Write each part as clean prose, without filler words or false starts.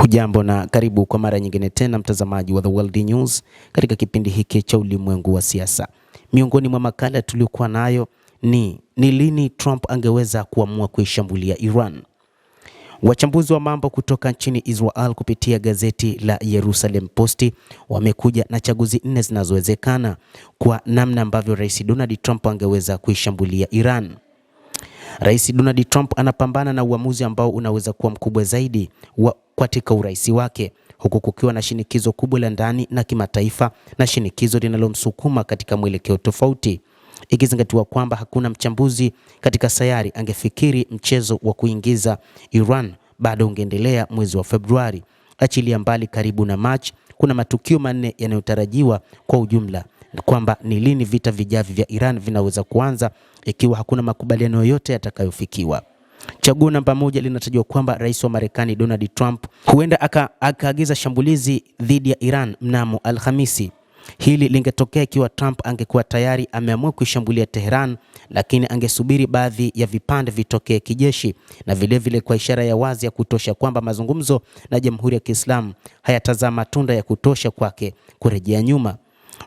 Hujambo na karibu kwa mara nyingine tena mtazamaji wa The World News katika kipindi hiki cha ulimwengu wa siasa. Miongoni mwa makala tuliokuwa nayo ni lini Trump angeweza kuamua kuishambulia Iran. Wachambuzi wa mambo kutoka nchini Israel kupitia gazeti la Jerusalem Post wamekuja na chaguzi 4 zinazowezekana kwa namna ambavyo Rais Donald Trump angeweza kuishambulia Iran. Rais Donald Trump anapambana na uamuzi ambao unaweza kuwa mkubwa zaidi katika urais wake, huku kukiwa na shinikizo kubwa la ndani na kimataifa na shinikizo linalomsukuma katika mwelekeo tofauti, ikizingatiwa kwamba hakuna mchambuzi katika sayari angefikiri mchezo wa kuingiza Iran bado ungeendelea mwezi wa Februari. Achilia mbali karibu na March, kuna matukio manne yanayotarajiwa kwa ujumla kwamba ni lini vita vijavyo vya Iran vinaweza kuanza ikiwa hakuna makubaliano yoyote yatakayofikiwa. Chaguo namba 1 linatajwa kwamba rais wa Marekani Donald Trump huenda akaagiza shambulizi dhidi ya Iran mnamo Alhamisi. Hili lingetokea ikiwa Trump angekuwa tayari ameamua kuishambulia Tehran, lakini angesubiri baadhi ya vipande vitokee kijeshi na vilevile kwa ishara ya wazi ya kutosha kwamba mazungumzo na Jamhuri ya Kiislamu hayatazaa matunda ya kutosha kwake kurejea nyuma.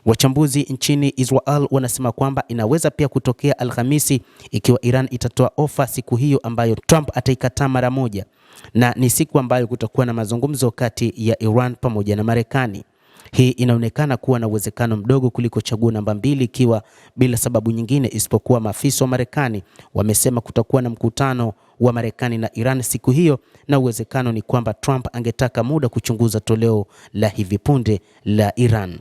Wachambuzi nchini Israel wanasema kwamba inaweza pia kutokea Alhamisi ikiwa Iran itatoa ofa siku hiyo ambayo Trump ataikataa mara moja, na ni siku ambayo kutakuwa na mazungumzo kati ya Iran pamoja na Marekani. Hii inaonekana kuwa na uwezekano mdogo kuliko chaguo namba 2, ikiwa bila sababu nyingine isipokuwa maafisa wa Marekani wamesema kutakuwa na mkutano wa Marekani na Iran siku hiyo, na uwezekano ni kwamba Trump angetaka muda kuchunguza toleo la hivi punde la Iran.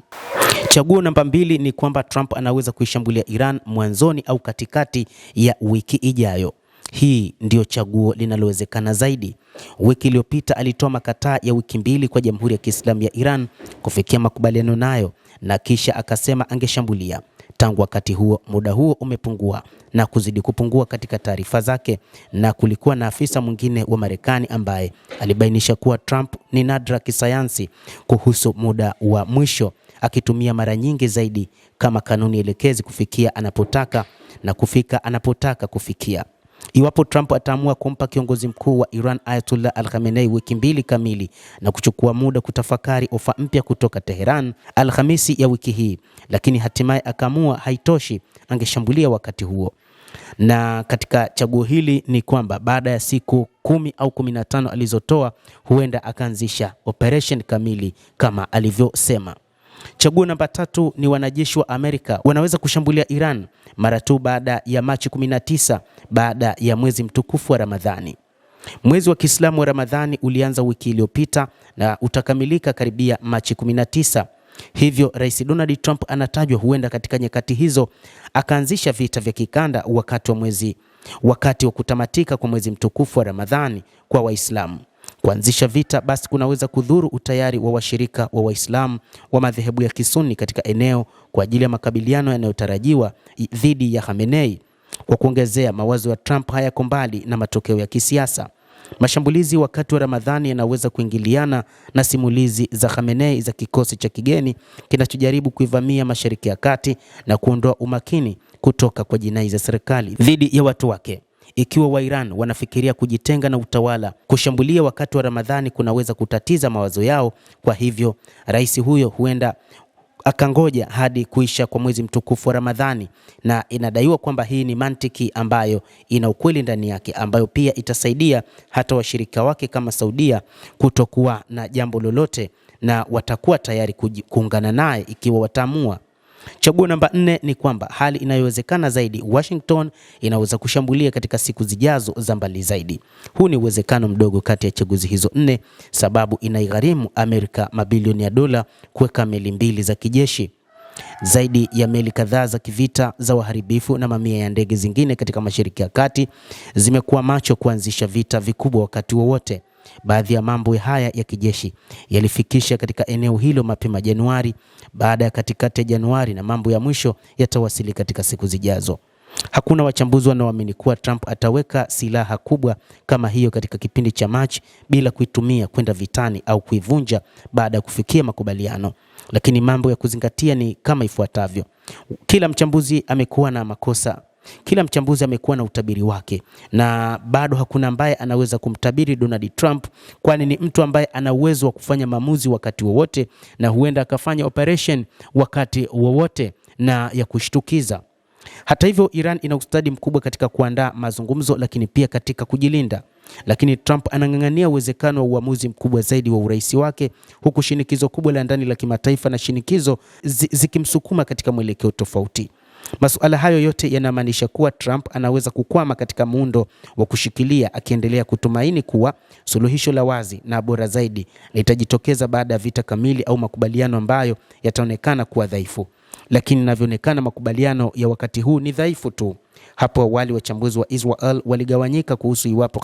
Chaguo namba 2 ni kwamba Trump anaweza kuishambulia Iran mwanzoni au katikati ya wiki ijayo. Hii ndio chaguo linalowezekana zaidi. Wiki iliyopita alitoa makataa ya wiki 2 kwa Jamhuri ya Kiislamu ya Iran kufikia makubaliano nayo, na kisha akasema angeshambulia. Tangu wakati huo, muda huo umepungua na kuzidi kupungua katika taarifa zake, na kulikuwa na afisa mwingine wa Marekani ambaye alibainisha kuwa Trump ni nadra kisayansi kuhusu muda wa mwisho, akitumia mara nyingi zaidi kama kanuni elekezi kufikia anapotaka na kufika anapotaka kufikia. Iwapo Trump ataamua kumpa kiongozi mkuu wa Iran Ayatollah Al-Khamenei wiki 2 kamili na kuchukua muda kutafakari ofa mpya kutoka Tehran Alhamisi ya wiki hii, lakini hatimaye akaamua haitoshi, angeshambulia wakati huo. Na katika chaguo hili ni kwamba baada ya siku 10 au 15 alizotoa, huenda akaanzisha operation kamili kama alivyosema. Chaguo namba 3 ni wanajeshi wa Amerika wanaweza kushambulia Iran mara tu baada ya Machi 19, baada ya mwezi mtukufu wa Ramadhani. Mwezi wa Kiislamu wa Ramadhani ulianza wiki iliyopita na utakamilika karibia Machi 19. Hivyo Rais Donald Trump anatajwa huenda katika nyakati hizo akaanzisha vita vya kikanda wakati wa kutamatika kwa mwezi mtukufu wa Ramadhani kwa Waislamu. Kuanzisha vita basi kunaweza kudhuru utayari wa washirika wa Waislamu wa madhehebu ya Kisuni katika eneo kwa ajili ya makabiliano yanayotarajiwa dhidi ya Khamenei. Kwa kuongezea, mawazo ya Trump hayako mbali na matokeo ya kisiasa. Mashambulizi wakati wa Ramadhani yanaweza kuingiliana na simulizi za Khamenei za kikosi cha kigeni kinachojaribu kuivamia Mashariki ya Kati na kuondoa umakini kutoka kwa jinai za serikali dhidi ya watu wake. Ikiwa wa Iran wanafikiria kujitenga na utawala, kushambulia wakati wa Ramadhani kunaweza kutatiza mawazo yao. Kwa hivyo, rais huyo huenda akangoja hadi kuisha kwa mwezi mtukufu wa Ramadhani, na inadaiwa kwamba hii ni mantiki ambayo ina ukweli ndani yake, ambayo pia itasaidia hata washirika wake kama Saudia kutokuwa na jambo lolote, na watakuwa tayari kuungana naye ikiwa wataamua. Chaguo namba 4 ni kwamba hali inayowezekana zaidi, Washington inaweza kushambulia katika siku zijazo za mbali zaidi. Huu ni uwezekano mdogo kati ya chaguzi hizo 4, sababu inaigharimu Amerika mabilioni ya dola kuweka meli 2 za kijeshi, zaidi ya meli kadhaa za kivita za waharibifu na mamia ya ndege zingine katika Mashariki ya Kati zimekuwa macho kuanzisha vita vikubwa wakati wowote. Baadhi ya mambo haya ya kijeshi yalifikisha katika eneo hilo mapema Januari, baada ya katikati ya Januari, na mambo ya mwisho yatawasili katika siku zijazo. Hakuna wachambuzi wanaoamini kuwa Trump ataweka silaha kubwa kama hiyo katika kipindi cha Machi bila kuitumia kwenda vitani au kuivunja baada ya kufikia makubaliano. Lakini mambo ya kuzingatia ni kama ifuatavyo. Kila mchambuzi amekuwa na makosa Kila mchambuzi amekuwa na utabiri wake, na bado hakuna ambaye anaweza kumtabiri Donald Trump, kwani ni mtu ambaye ana uwezo wa kufanya maamuzi wakati wowote, na huenda akafanya operation wakati wowote na ya kushtukiza. Hata hivyo, Iran ina ustadi mkubwa katika kuandaa mazungumzo, lakini pia katika kujilinda. Lakini Trump anang'ang'ania uwezekano wa uamuzi mkubwa zaidi wa urais wake, huku shinikizo kubwa la ndani la kimataifa na shinikizo zikimsukuma katika mwelekeo tofauti. Masuala hayo yote yanamaanisha kuwa Trump anaweza kukwama katika muundo wa kushikilia, akiendelea kutumaini kuwa suluhisho la wazi na bora zaidi litajitokeza baada ya vita kamili au makubaliano ambayo yataonekana kuwa dhaifu. Lakini inavyoonekana makubaliano ya wakati huu ni dhaifu tu. Hapo awali wachambuzi wa Israel waligawanyika kuhusu iwapo